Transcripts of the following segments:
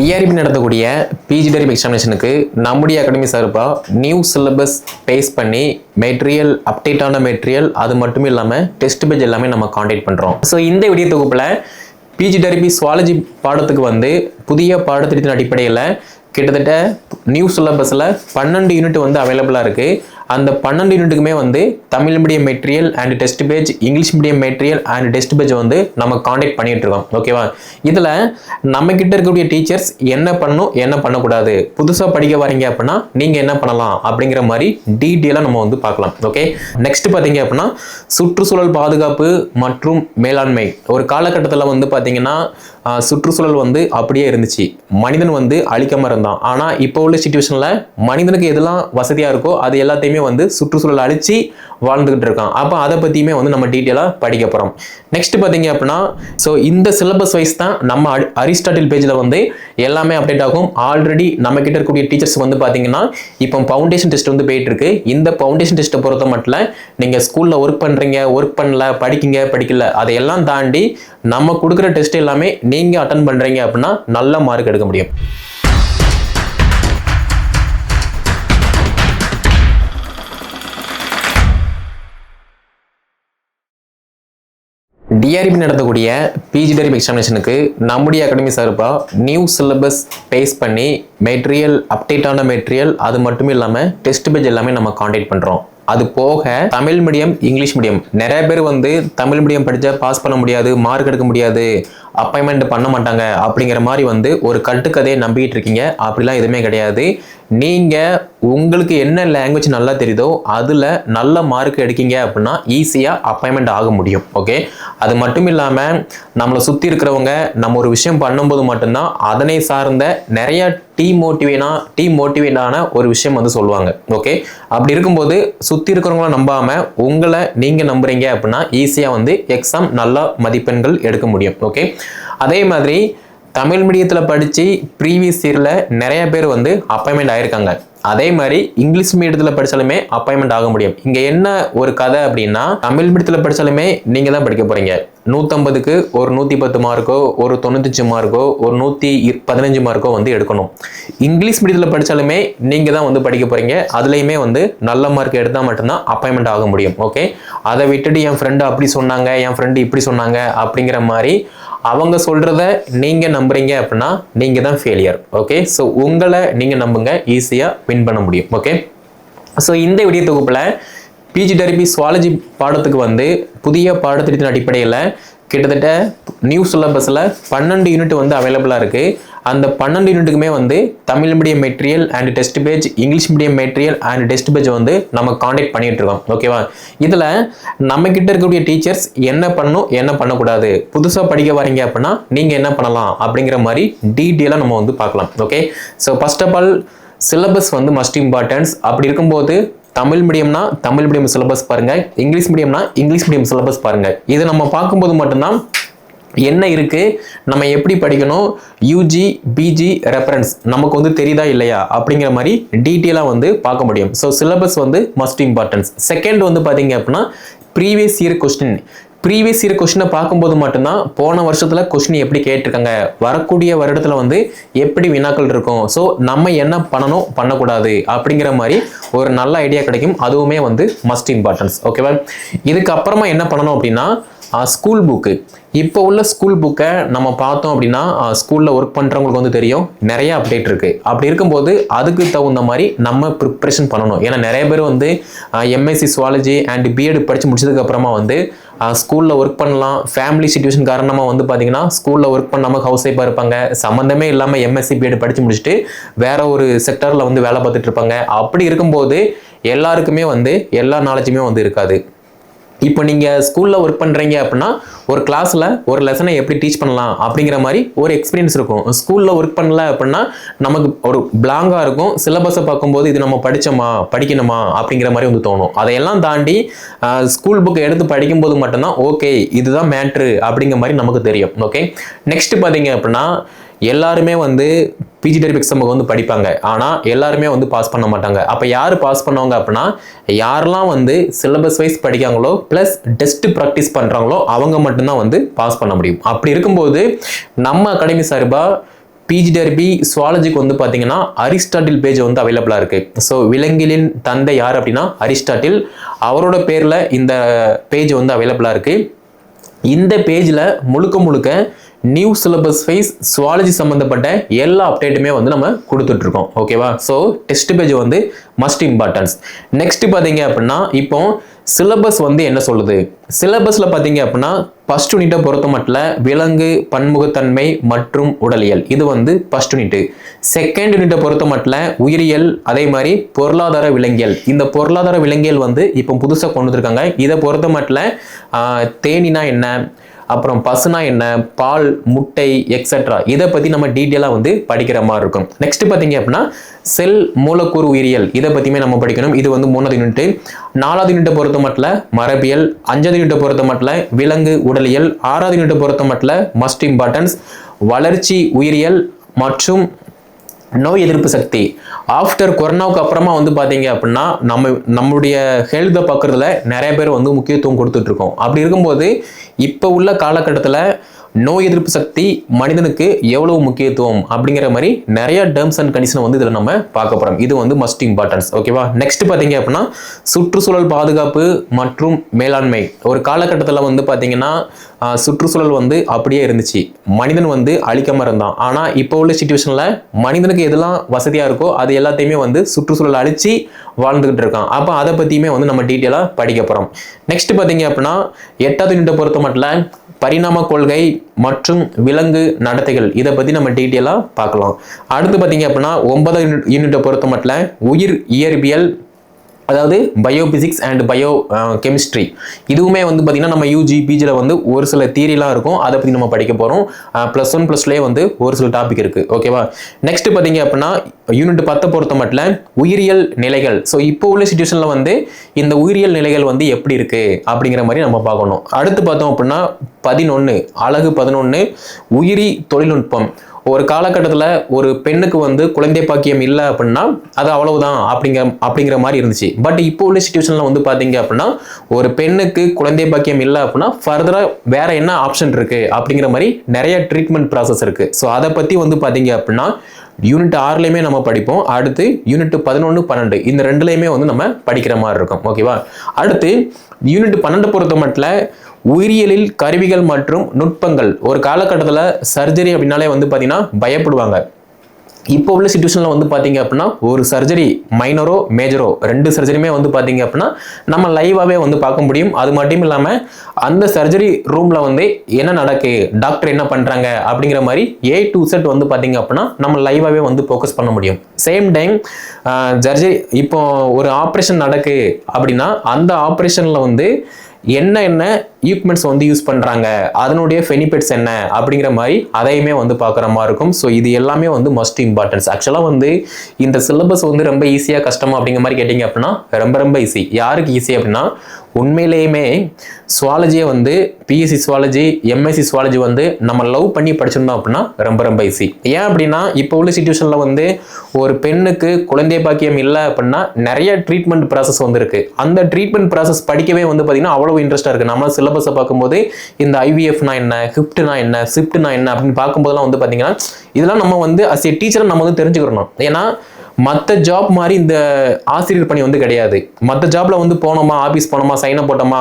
TRP நடத்தக்கூடிய PG டெரிப் எக்ஸாமினேஷனுக்கு நம்முடைய academy சார்பாக நியூ சிலபஸ் பேஸ் பண்ணி மெட்டீரியல் அப்டேட்டான மெட்டீரியல் அது மட்டும் இல்லாமல் டெஸ்ட் பேஜ் எல்லாமே நம்ம காண்டாக்ட் பண்ணுறோம். ஸோ இந்த வீடியோ தொகுப்பில் பிஜி டெரிபி சுவாலஜி பாடத்துக்கு வந்து புதிய பாடத்திட்டத்தின் அடிப்படையில் கிட்டத்தட்ட நியூ சிலபஸில் 12 யூனிட் வந்து அவைலபிளாக இருக்குது. அந்த 12 யூனிட்டுக்குமே வந்து Tamil medium material and test page, English medium material and test page வந்து நம்ம காண்டாக்ட் பண்ணிட்டு இருக்கோம். ஓகேவா? இதில் நம்ம கிட்ட இருக்கக்கூடிய டீச்சர்ஸ் என்ன பண்ணணும் என்ன பண்ணக்கூடாது, புதுசாக படிக்க வரீங்க அப்படின்னா நீங்கள் என்ன பண்ணலாம் அப்படிங்கிற மாதிரி டீட்டெயிலாக நம்ம வந்து பார்க்கலாம். ஓகே, நெக்ஸ்ட் பார்த்தீங்க அப்படின்னா சுற்றுச்சூழல் பாதுகாப்பு மற்றும் மேலாண்மை. ஒரு காலகட்டத்தில் வந்து பார்த்தீங்கன்னா சுற்றுச்சூழல் வந்து அப்படியே இருந்துச்சு, மனிதன் வந்து அழிக்காம இருந்தான். ஆனால் இப்போ உள்ள சிச்சுவேஷனில் மனிதனுக்கு எதெல்லாம் வசதியாக இருக்கோ அது எல்லாத்தையுமே வந்து சுற்றுச்சூழல் அழிச்சு வாழ்ந்துகிட்டு இருக்கான். அப்போ அதை பற்றியுமே வந்து நம்ம டீட்டெயிலாக படிக்க போகிறோம். நெக்ஸ்ட் பார்த்தீங்க அப்படின்னா ஸோ இந்த சிலபஸ் வைஸ் தான் நம்ம அரிஸ்டாட்டில் பேஜில் வந்து எல்லாமே அப்டேட் ஆகும். ஆல்ரெடி நம்ம கிட்ட இருக்கக்கூடிய டீச்சர்ஸ் வந்து பார்த்தீங்கன்னா இப்போ ஃபவுண்டேஷன் டெஸ்ட் வந்து போயிட்டு இருக்கு. இந்த ஃபவுண்டேஷன் டெஸ்ட்டை பொறுத்த மட்டும் நீங்கள் ஸ்கூலில் ஒர்க் பண்ணுறீங்க, ஒர்க் பண்ணல, படிக்கல, அதையெல்லாம் தாண்டி நம்ம கொடுக்குற டெஸ்ட் எல்லாமே நீங்கள் அட்டன் பண்ணுறீங்க அப்படின்னா நல்ல மார்க் எடுக்க முடியும். டிஆர்பி நடத்தக்கூடிய பிஜி டெரிப் எக்ஸாமினேஷனுக்கு நம்முடைய அகாடமி சார்பாக நியூ சிலபஸ் பேஸ் பண்ணி மெட்டீரியல் அப்டேட்டான மெட்டீரியல் அது மட்டும் இல்லாமல் டெஸ்ட் பேஜ் எல்லாமே நம்ம காண்டாக்ட் பண்ணுறோம். அது போக தமிழ் மீடியம், இங்கிலீஷ் மீடியம், நிறைய பேர் வந்து தமிழ் மீடியம் படித்தா பாஸ் பண்ண முடியாது, மார்க் எடுக்க முடியாது, அப்பாயின்மெண்ட் பண்ண மாட்டாங்க அப்படிங்கிற மாதிரி வந்து ஒரு கட்டுக்கதையை நம்பிக்கிட்டு இருக்கீங்க. அப்படிலாம் எதுவுமே கிடையாது. நீங்கள் உங்களுக்கு என்ன லாங்குவேஜ் நல்லா தெரியுதோ அதில் நல்ல மார்க் எடுக்கீங்க அப்படின்னா ஈஸியாக அப்பாயின்மெண்ட் ஆக முடியும். ஓகே, அது மட்டும் இல்லாமல் நம்மளை சுற்றி இருக்கிறவங்க நம்ம ஒரு விஷயம் பண்ணும்போது மட்டும்தான் அதனை சார்ந்த நிறைய டீம் மோட்டிவேட்டான ஒரு விஷயம் வந்து சொல்லுவாங்க. ஓகே, அப்படி இருக்கும்போது சுற்றி இருக்கிறவங்கள நம்பாமல் உங்களை நீங்கள் நம்புறீங்க அப்படின்னா ஈஸியாக வந்து எக்ஸாம் நல்ல மதிப்பெண்கள் எடுக்க முடியும். ஓகே, அதே மாதிரி தமிழ் மீடியத்தில் படித்து ப்ரீவியஸ் இயரில் நிறைய பேர் வந்து அப்பாயின்மெண்ட் ஆயிருக்காங்க. அதே மாதிரி இங்கிலீஷ் மீடியத்தில் படித்தாலுமே அப்பாயின்மெண்ட் ஆக முடியும். இங்கே என்ன ஒரு கதை அப்படின்னா, தமிழ் மீடியத்தில் படித்தாலுமே நீங்கள் தான் படிக்க போகிறீங்க. 150க்கு ஒரு 110 மார்க்கோ, ஒரு 95 மார்க்கோ, ஒரு 115 மார்க்கோ வந்து எடுக்கணும். இங்கிலீஷ் மீடியத்தில் படித்தாலுமே நீங்கள் தான் வந்து படிக்க போகிறீங்க. அதுலேயுமே வந்து நல்ல மார்க் எடுத்தால் மட்டும்தான் அப்பாயின்மெண்ட் ஆக முடியும். ஓகே, அதை விட்டுட்டு என் ஃப்ரெண்டு அப்படி சொன்னாங்க, என் ஃப்ரெண்டு இப்படி சொன்னாங்க அப்படிங்கிற மாதிரி அவங்க சொல்கிறத நீங்கள் நம்புறீங்க அப்படின்னா நீங்கள் தான் ஃபெயிலியர். ஓகே, ஸோ உங்களை நீங்கள் நம்புங்க, ஈஸியாக வின் பண்ண முடியும். ஓகே, ஸோ இந்த வீடியோ தொகுப்பில் பிஜி டெரிபி சுவாலஜி பாடத்துக்கு வந்து புதிய பாடத்திட்டத்தின் அடிப்படையில் கிட்டத்தட்ட நியூ சிலபஸில் 12 யூனிட் வந்து அவைலபிளாக இருக்குது. அந்த 12 யூனிட்டுக்குமே வந்து Tamil medium material and test page, English medium material and test page வந்து நம்ம காண்டாக்ட் பண்ணிட்டு இருக்கோம். ஓகேவா? இதில் நம்ம கிட்ட இருக்கக்கூடிய டீச்சர்ஸ் என்ன பண்ணணும் என்ன பண்ணக்கூடாது, புதுசாக படிக்க வரீங்க அப்படின்னா நீங்கள் என்ன பண்ணலாம் அப்படிங்கிற மாதிரி டீட்டெயிலாக நம்ம வந்து பார்க்கலாம். Okay, so first of all syllabus வந்து மஸ்ட் இம்பார்ட்டன்ஸ். அப்படி இருக்கும்போது தமிழ் மீடியம்னா தமிழ் மீடியம் சிலபஸ் பாருங்க, இங்கிலீஷ் மீடியம்னா இங்கிலீஷ் மீடியம் சிலபஸ் பாருங்க. இதை நம்ம பார்க்கும்போது மட்டும்தான் என்ன இருக்கு, நம்ம எப்படி படிக்கணும், யூஜி பிஜி ரெஃபரன்ஸ் நமக்கு வந்து தெரியுதா இல்லையா அப்படிங்கிற மாதிரி டீட்டெயிலாக வந்து பார்க்க முடியும். ஸோ சிலபஸ் வந்து மஸ்ட் இம்பார்ட்டன்ஸ். செகண்ட் வந்து பார்த்தீங்க அப்படின்னா ப்ரீவியஸ் இயர் கொஸ்டினை பார்க்கும்போது மட்டும்தான் போன வருஷத்தில் கொஸ்டின் எப்படி கேட்டிருக்காங்க, வரக்கூடிய வருடத்தில் வந்து எப்படி வினாக்கள் இருக்கும், ஸோ நம்ம என்ன பண்ணணும் பண்ணக்கூடாது அப்படிங்கிற மாதிரி ஒரு நல்ல ஐடியா கிடைக்கும். அதுவுமே வந்து மஸ்ட் இம்பார்ட்டன்ஸ். ஓகேவா? இதுக்கப்புறமா என்ன பண்ணணும் அப்படின்னா ஸ்கூல் புக்கு. இப்போ உள்ள ஸ்கூல் புக்கை நம்ம பார்த்தோம் அப்படின்னா ஸ்கூலில் ஒர்க் பண்ணுறவங்களுக்கு வந்து தெரியும் நிறைய அப்டேட் இருக்குது. அப்படி இருக்கும்போது அதுக்கு தகுந்த மாதிரி நம்ம ப்ரிப்ரேஷன் பண்ணணும். ஏன்னா நிறைய பேர் வந்து எம்எஸ்சி சுவாலஜி அண்ட் பிஎட் படித்து முடிச்சதுக்கப்புறமா வந்து ஸ்கூலில் ஒர்க் பண்ணலாம், ஃபேமிலி சிச்சுவேஷன் காரணமாக வந்து பார்த்தீங்கன்னா ஸ்கூலில் ஒர்க் பண்ணாமல் ஹவுஸ் ஒய்ஃபாக இருப்பாங்க, சம்மந்தமே இல்லாமல் எம்எஸ்சி பிஎட் படித்து முடிச்சுட்டு வேற ஒரு செக்டரில் வந்து வேலை பார்த்துட்டு இருப்பாங்க. அப்படி இருக்கும்போது எல்லாருக்குமே வந்து எல்லா நாலேஜுமே வந்து இருக்காது. இப்போ நீங்கள் ஸ்கூலில் ஒர்க் பண்ணுறீங்க அப்படின்னா ஒரு கிளாஸில் ஒரு லெசனை எப்படி டீச் பண்ணலாம் அப்படிங்கிற மாதிரி ஒரு எக்ஸ்பீரியன்ஸ் இருக்கும். ஸ்கூலில் ஒர்க் பண்ணல அப்படின்னா நமக்கு ஒரு பிளாங்காக இருக்கும். சிலபஸை பார்க்கும்போது இது நம்ம படிக்கணுமா அப்படிங்கிற மாதிரி வந்து தோணும். அதையெல்லாம் தாண்டி ஸ்கூல் புக்கை எடுத்து படிக்கும்போது மட்டும்தான் ஓகே இதுதான் மேட்ரு அப்படிங்கிற மாதிரி நமக்கு தெரியும். ஓகே, நெக்ஸ்ட் பார்த்தீங்க அப்படின்னா எல்லாருமே வந்து பிஜி டெரிப் எக்ஸாமுக்கு வந்து படிப்பாங்க, ஆனால் எல்லாருமே வந்து பாஸ் பண்ண மாட்டாங்க. அப்போ யார் பாஸ் பண்ணுவாங்க அப்படின்னா யாரெல்லாம் வந்து சிலபஸ் வைஸ் படிக்காங்களோ ப்ளஸ் டெஸ்ட் ப்ராக்டிஸ் பண்ணுறாங்களோ அவங்க மட்டும்தான் வந்து பாஸ் பண்ண முடியும். அப்படி இருக்கும்போது நம்ம அகாடமி சார்பாக பிஜி டெர்பி சுவாலஜிக்கு வந்து பார்த்தீங்கன்னா அரிஸ்டாட்டில் பேஜ் வந்து அவைலபிளாக இருக்குது. ஸோ விலங்கியலின் தந்தை யார் அப்படின்னா அரிஸ்டாட்டில். அவரோட பேரில் இந்த பேஜ் வந்து அவைலபிளாக இருக்குது. இந்த பேஜில் முழுக்க நியூ சிலபஸ் வைஸ் சுவாலஜி சம்மந்தப்பட்ட எல்லா அப்டேட்டுமே வந்து நம்ம கொடுத்துட்ருக்கோம். ஓகேவா? ஸோ டெஸ்ட் பேஜ் வந்து மஸ்ட் இம்பார்ட்டன்ஸ். நெக்ஸ்ட் பார்த்தீங்க அப்படின்னா இப்போ சிலபஸ் வந்து என்ன சொல்லுது? சிலபஸில் பார்த்தீங்க அப்படின்னா ஃபர்ஸ்ட் யூனிட்டை பொறுத்த மட்டும் விலங்கு பன்முகத்தன்மை மற்றும் உடலியல் இது வந்து ஃபர்ஸ்ட் யூனிட். செகண்ட் யூனிட்டை பொறுத்த மட்டும் உயிரியல், அதே மாதிரி பொருளாதார விலங்கியல். இந்த பொருளாதார விலங்கியல் வந்து இப்போ புதுசாக கொண்டு வந்திருக்காங்க. இதை பொறுத்த மட்டும் தேனினா என்ன, அப்புறம் பசுனா என்ன, பால், முட்டை எக்ஸெட்ரா இதை பற்றி நம்ம டீட்டெயிலாக வந்து படிக்கிற மாதிரி இருக்கும். நெக்ஸ்ட் பார்த்தீங்க அப்படின்னா செல் மூலக்கூறு உயிரியல் இதை பற்றியுமே நம்ம படிக்கணும். இது வந்து 3வது யூனிட். 4வது யூனிட்டை பொறுத்த மட்டும் மரபியல், 5வது யூனிட்டை பொறுத்த மட்டும் விலங்கு உடலியல், 6வது யூனிட்டை பொறுத்த மட்டும் மஸ்ட் இம்பார்ட்டன்ஸ் வளர்ச்சி உயிரியல் மற்றும் நோய் எதிர்ப்பு சக்தி. ஆஃப்டர் கொரோனாவுக்கு அப்புறமா வந்து பார்த்தீங்க அப்படின்னா நம்மளுடைய ஹெல்த்தை பார்க்குறதுல நிறைய பேர் வந்து முக்கியத்துவம் கொடுத்துட்டு இருக்கோம். அப்படி இருக்கும்போது இப்போ உள்ள காலகட்டத்தில் நோய் எதிர்ப்பு சக்தி மனிதனுக்கு எவ்வளவு முக்கியத்துவம் அப்படிங்கிற மாதிரி நிறைய டேர்ம்ஸ் அண்ட் கண்டிஷன் வந்து இதில் நம்ம பார்க்க போகிறோம். இது வந்து மஸ்ட் இம்பார்ட்டன்ஸ். ஓகேவா? நெக்ஸ்ட் பார்த்தீங்க அப்படின்னா சுற்றுச்சூழல் பாதுகாப்பு மற்றும் மேலாண்மை. ஒரு காலகட்டத்தில் வந்து பார்த்தீங்கன்னா சுற்றுச்சூழல் வந்து அப்படியே இருந்துச்சு, மனிதன் வந்து அழிக்காம இருந்தான். ஆனால் இப்போ உள்ள சிச்சுவேஷனில் மனிதனுக்கு எதெல்லாம் வசதியாக இருக்கோ அது எல்லாத்தையுமே வந்து சுற்றுச்சூழல் அழிச்சு வாழ்ந்துகிட்டு இருக்கான். அப்போ அதை பற்றியுமே வந்து நம்ம டீட்டெயிலாக படிக்க போகிறோம். நெக்ஸ்ட் பார்த்தீங்க அப்படின்னா 8வது யூனிட்டை பொறுத்த மட்டும் பரிணாம கொள்கை மற்றும் விலங்கு நடத்தைகள் இதை பற்றி நம்ம டீட்டெயிலாக பார்க்கலாம். அடுத்து பார்த்தீங்க அப்படின்னா 9வது யூனிட்டை பொறுத்த மட்டும் உயிர் இயற்பியல், அதாவது பயோபிசிக்ஸ் அண்ட் பயோ கெமிஸ்ட்ரி. இதுவுமே வந்து பார்த்தீங்கன்னா நம்ம யூஜி பிஜியில் வந்து ஒரு சில தியரிலாம் இருக்கும், அதை பற்றி நம்ம படிக்க போகிறோம். +1 +2 வந்து ஒரு சில டாபிக் இருக்குது. ஓகேவா? நெக்ஸ்ட் பார்த்தீங்க அப்படின்னா யூனிட் 10 பொறுத்த மட்டும் உயிரியல் நிலைகள். ஸோ இப்போ உள்ள சிச்சுவேஷனில் வந்து இந்த உயிரியல் நிலைகள் வந்து எப்படி இருக்குது அப்படிங்கிற மாதிரி நம்ம பார்க்கணும். அடுத்து பார்த்தோம் அப்படின்னா 11 அலகு 11 உயிரி தொழில்நுட்பம். ஒரு காலகட்டத்தில் ஒரு பெண்ணுக்கு வந்து குழந்தை பாக்கியம் இல்லை அப்படின்னா அது அவ்வளவுதான் அப்படிங்கிற மாதிரி இருந்துச்சு. பட் இப்போ உள்ள சிச்சுவேஷனில் வந்து பார்த்தீங்க அப்படின்னா ஒரு பெண்ணுக்கு குழந்தை பாக்கியம் இல்லை அப்படின்னா ஃபர்தராக வேற என்ன ஆப்ஷன் இருக்கு அப்படிங்கிற மாதிரி நிறைய ட்ரீட்மெண்ட் ப்ராசஸ் இருக்கு. ஸோ அதை பற்றி வந்து பார்த்தீங்க அப்படின்னா யூனிட் 6லையுமே நம்ம படிப்போம். அடுத்து யூனிட் 11 12 இந்த ரெண்டுலையுமே வந்து நம்ம படிக்கிற மாதிரி இருக்கும். ஓகேவா? அடுத்து யூனிட் 12 பொறுத்த மட்டும் உயிரியலில் கருவிகள் மற்றும் நுட்பங்கள். ஒரு காலகட்டத்தில் சர்ஜரி அப்படின்னாலே வந்து பார்த்தீங்கன்னா பயப்படுவாங்க. இப்போ உள்ள சிச்சுவேஷனில் வந்து பார்த்தீங்க அப்படின்னா ஒரு சர்ஜரி மைனரோ மேஜரோ 2 சர்ஜரியுமே வந்து பார்த்தீங்க அப்படின்னா நம்ம லைவாகவே வந்து பார்க்க முடியும். அது மட்டும் இல்லாமல் அந்த சர்ஜரி ரூமில் வந்து என்ன நடக்கு, டாக்டர் என்ன பண்ணுறாங்க அப்படிங்கிற மாதிரி A to Z வந்து பார்த்தீங்க அப்படின்னா நம்ம லைவாகவே வந்து ஃபோக்கஸ் பண்ண முடியும். சேம் டைம் சர்ஜரி இப்போ ஒரு ஆப்ரேஷன் நடக்கு அப்படின்னா அந்த ஆப்ரேஷனில் வந்து என்ன ஈக்விப்மெண்ட்ஸ் வந்து யூஸ் பண்ணுறாங்க, அதனுடைய பெனிஃபிட்ஸ் என்ன அப்படிங்கிற மாதிரி அதையுமே வந்து பார்க்குற மாதிரி இருக்கும். ஸோ இது எல்லாமே வந்து மஸ்ட் இம்பார்ட்டன்ஸ். ஆக்சுவலாக வந்து இந்த சிலபஸ் வந்து ரொம்ப ஈஸியாக கஷ்டமா அப்படிங்கிற மாதிரி கேட்டிங்க அப்படின்னா ரொம்ப ஈஸி. யாருக்கு ஈஸி அப்படின்னா உண்மையிலேயுமே சுவாலஜியை வந்து பிஎஸ்சி சுவாலஜி எம்எஸ்சி சுவாலஜி வந்து நம்ம லவ் பண்ணி படிச்சிருந்தோம் அப்படின்னா ரொம்ப ஈஸி. ஏன் அப்படின்னா இப்போ உள்ள சிச்சுவேஷனில் வந்து ஒரு பெண்ணுக்கு குழந்தை பாக்கியம் இல்லை அப்படின்னா நிறைய ட்ரீட்மெண்ட் ப்ராசஸ் வந்து இருக்கு. அந்த ட்ரீட்மெண்ட் ப்ராசஸ் படிக்கவே வந்து பார்த்தீங்கன்னா அவ்வளவு இன்ட்ரெஸ்டாக இருக்குது. நம்ம சிலபஸை பார்க்கும்போது இந்த ஐவிஎஃப்னா என்ன, ஹிப்ட்னா என்ன, சிப்ட்னா என்ன அப்படின்னு பார்க்கும்போதெல்லாம் வந்து பார்த்தீங்கன்னா இதெல்லாம் நம்ம வந்து அஸ் ஏ டீச்சரை நம்ம வந்து தெரிஞ்சுக்கிறோம். ஏன்னா மற்ற ஜாப் மாதிரி இந்த ஆசிரியர் பணி வந்து கிடையாது. மற்ற ஜாப்ல வந்து போனோமா, ஆஃபீஸ் போனோமா, சைனை போட்டோமா,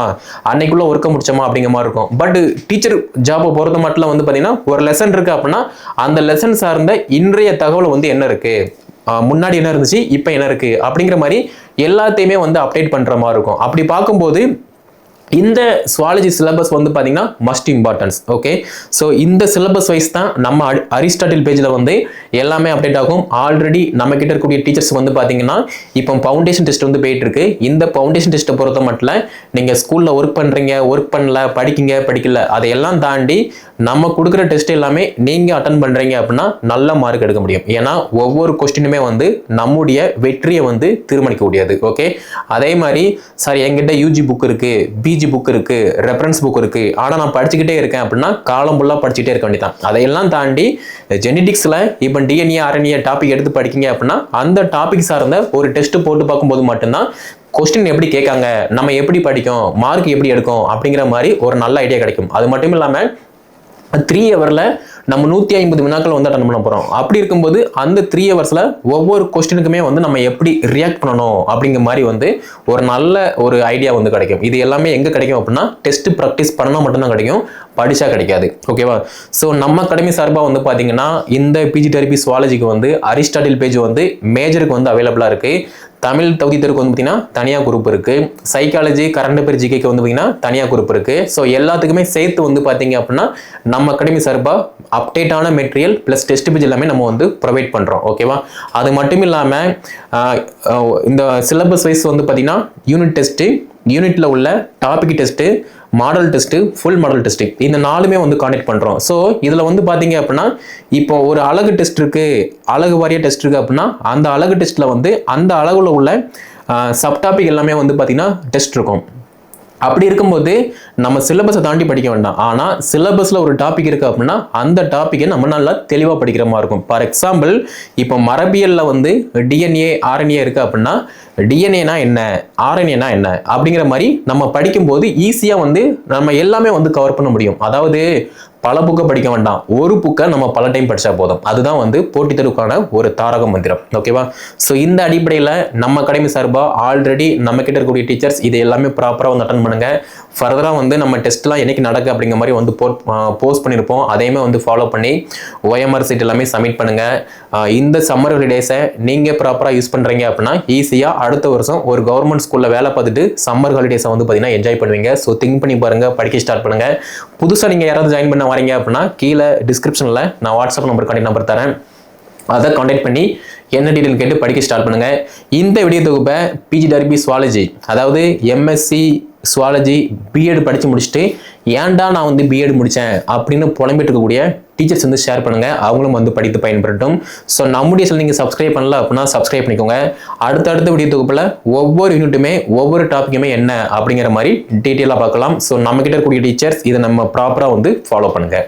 அன்னைக்குள்ள ஒர்க்கை முடிச்சோமா அப்படிங்கிற மாதிரி இருக்கும். பட் டீச்சர் ஜாப்பை பொறுத்த மட்டும் வந்து பார்த்தீங்கன்னா ஒரு லெசன் இருக்கு அப்படின்னா அந்த லெசன் சார்ந்த இன்றைய தகவல் வந்து என்ன இருக்கு, முன்னாடி என்ன இருந்துச்சு, இப்போ என்ன இருக்கு அப்படிங்கிற மாதிரி எல்லாத்தையுமே வந்து அப்டேட் பண்ற மாதிரி இருக்கும். அப்படி பார்க்கும்போது இந்த சுவாலஜி சிலபஸ் வந்து பார்த்தீங்கன்னா மஸ்ட் இம்பார்ட்டன்ஸ். ஓகே, ஸோ இந்த சிலபஸ் வைஸ் தான் நம்ம அரிஸ்டாட்டில் பேஜில் வந்து எல்லாமே அப்டேட் ஆகும். ஆல்ரெடி நம்ம கிட்ட இருக்கக்கூடிய டீச்சர்ஸ் வந்து பார்த்தீங்கன்னா இப்போ ஃபவுண்டேஷன் டெஸ்ட் வந்து போயிட்டு இருக்கு. இந்த ஃபவுண்டேஷன் டெஸ்ட்டை பொறுத்த மட்டும் நீங்கள் ஸ்கூலில் ஒர்க் பண்ணுறீங்க, ஒர்க் பண்ணல, படிக்கல, அதையெல்லாம் தாண்டி நம்ம கொடுக்குற டெஸ்ட் எல்லாமே நீங்கள் அட்டன் பண்ணுறீங்க அப்படின்னா நல்ல மார்க் எடுக்க முடியும். ஏன்னா ஒவ்வொரு கொஸ்டினுமே வந்து நம்முடைய வெற்றியை வந்து தீர்மானிக்கக்கூடியது. ஓகே, அதே மாதிரி சார் என்கிட்ட யூஜி புக் இருக்கு, பிஜி புக் இருக்கு, ரெஃபரன்ஸ் புக் இருக்கு, ஆனால் நான் படிச்சுக்கிட்டே இருக்கேன் அப்படின்னா காலம் ஃபுல்லாக படிச்சுட்டே இருக்க வேண்டியதான். அதையெல்லாம் தாண்டி ஜெனடிக்ஸில் இப்போ டிஎன்ஏ ஆர்என்ஏ டாபிக் எடுத்து படிக்கிங்க அப்படின்னா அந்த டாபிக் சார்ந்த ஒரு டெஸ்ட் போட்டு பார்க்கும்போது மட்டும்தான் கொஸ்டின் எப்படி கேட்காங்க, நம்ம எப்படி படிக்கும், மார்க் எப்படி எடுக்கும் அப்படிங்கிற மாதிரி ஒரு நல்ல ஐடியா கிடைக்கும். அது மட்டும் இல்லாமல் 3 ஹவரில் நம்ம 150 வினாக்கள் வந்து அட்டன் பண்ண போகிறோம். அப்படி இருக்கும்போது அந்த 3 ஹவர்ஸில் ஒவ்வொரு கொஸ்டினுக்குமே வந்து நம்ம எப்படி ரியாக்ட் பண்ணணும் அப்படிங்கிற மாதிரி வந்து ஒரு நல்ல ஒரு ஐடியா வந்து கிடைக்கும். இது எல்லாமே எங்கே கிடைக்கும் அப்படின்னா டெஸ்ட் ப்ராக்டிஸ் பண்ணால் மட்டும்தான் கிடைக்கும், படிச்சா கிடைக்காது. ஓகேவா? ஸோ நம்ம அகாடமி சார்பாக வந்து பார்த்தீங்கன்னா இந்த பிஜிடிஆர்பி சுவாலஜிக்கு வந்து அரிஸ்டாட்டில் பேஜ் வந்து மேஜருக்கு வந்து அவைலபிளாக இருக்குது. தமிழ் தகுதி தேர்வுக்கு வந்து பார்த்தீங்கன்னா தனியாக குரூப் இருக்குது. சைக்காலஜி கரண்ட் அஃபேர் ஜிகேக்கு வந்து பார்த்தீங்கன்னா தனியாக குரூப் இருக்குது. ஸோ எல்லாத்துக்குமே சேர்த்து வந்து பார்த்தீங்க அப்படின்னா நம்ம அகாடமி சார்பாக அப்டேட்டான மெட்டீரியல் ப்ளஸ் டெஸ்ட் பேஜ் எல்லாமே நம்ம வந்து ப்ரொவைட் பண்ணுறோம். ஓகேவா? அது மட்டும் இல்லாமல் இந்த சிலபஸ் வைஸ் வந்து பார்த்தீங்கன்னா யூனிட் டெஸ்ட்டு, யூனிட்டில் உள்ள topic test, model test, full model test, இந்த 4மே வந்து காண்டக்ட் பண்ணுறோம். ஸோ இதில் வந்து பார்த்தீங்க அப்படின்னா இப்போ ஒரு அழகு டெஸ்ட் இருக்குது, அழகு வாரிய டெஸ்ட் இருக்குது அப்படின்னா அந்த அழகு டெஸ்ட்டில் வந்து அந்த அழகுல உள்ள சப் டாபிக் எல்லாமே வந்து பார்த்தீங்கன்னா டெஸ்ட் இருக்கும். அப்படி இருக்கும்போது நம்ம சிலபஸை தாண்டி படிக்க வேண்டாம். ஆனால் சிலபஸில் ஒரு டாபிக் இருக்குது அப்படின்னா அந்த டாப்பிக்கை நம்ம நல்லா தெளிவாக படிக்கிற மாதிரி இருக்கும். ஃபார் எக்ஸாம்பிள் இப்போ மரபியலில் வந்து டிஎன்ஏ ஆர்என்ஏ இருக்குது அப்படின்னா டிஎன்ஏனா என்ன, ஆர்என்ஏனா என்ன அப்படிங்கிற மாதிரி நம்ம படிக்கும்போது ஈஸியாக வந்து நம்ம எல்லாமே வந்து கவர் பண்ண முடியும். அதாவது பல புக்கை படிக்க வேண்டாம், ஒரு புக்கை நம்ம பல டைம் படித்தா போதும். அதுதான் வந்து போட்டித் தேர்வுக்கான ஒரு தாரக மந்திரம். ஓகேவா? ஸோ இந்த அடிப்படையில் நம்ம அகாடமி சார்பாக ஆல்ரெடி நம்ம கிட்ட இருக்கக்கூடிய டீச்சர்ஸ் இது எல்லாமே ப்ராப்பராக வந்து அட்டன் பண்ணுங்க. ஃபர்தராக வந்து நம்ம டெஸ்ட்லாம் என்னைக்கு நடக்கு அப்படிங்கிற மாதிரி வந்து போஸ்ட் பண்ணியிருப்போம். அதையுமே வந்து ஃபாலோ பண்ணி OMR சீட் எல்லாமே சப்மிட் பண்ணுங்க. இந்த சம்மர் ஹாலிடேஸை நீங்கள் ப்ராப்பராக யூஸ் பண்ணுறீங்க அப்படின்னா ஈஸியாக அடுத்த வருஷம் ஒரு கவர்மெண்ட் ஸ்கூலில் வேலை பார்த்துட்டு சம்மர் ஹாலிடேஸை வந்து பார்த்தீங்கன்னா என்ஜாய் பண்ணுவீங்க. ஸோ திங்க் பண்ணி பாருங்க, படிக்க ஸ்டார்ட் பண்ணுங்க. புதுசாக நீங்கள் யாராவது ஜாயின் பண்ண வரீங்க அப்படின்னா கீழே டிஸ்கிரிப்ஷனில் நான் வாட்ஸ்அப் நம்பர் கான்டாக்ட் நம்பர் தரேன். அதை கான்டாக்ட் பண்ணி என்ன டீட்டெயில் கேட்டு படிக்க ஸ்டார்ட் பண்ணுங்க. இந்த வீடியோ தொகுப்பை பிஜிடிஆர்பி சுவாலஜி, அதாவது எம்எஸ்சி சுவாலஜி பிஎட் படித்து முடிச்சுட்டு ஏன்டா நான் வந்து பிஎட் முடித்தேன் அப்படின்னு புலம்பிட்டு இருக்கக்கூடிய டீச்சர்ஸ் வந்து ஷேர் பண்ணுங்க, அவங்களும் வந்து படித்து பயன்பெறட்டும். ஸோ நம்முடைய சேனல் நீங்கள் சப்ஸ்கிரைப் பண்ணல அப்படின்னா சப்ஸ்கிரைப் பண்ணிக்கோங்க. அடுத்தடுத்த வீடியோ தொகுப்பில் ஒவ்வொரு யூனிட்டுமே ஒவ்வொரு டாப்பிக்குமே என்ன அப்படிங்கிற மாதிரி டீட்டெயிலாக பார்க்கலாம். ஸோ நம்ம கிட்ட இருக்கக்கூடிய டீச்சர்ஸ் இதை நம்ம ப்ராப்பராக வந்து ஃபாலோ பண்ணுங்க.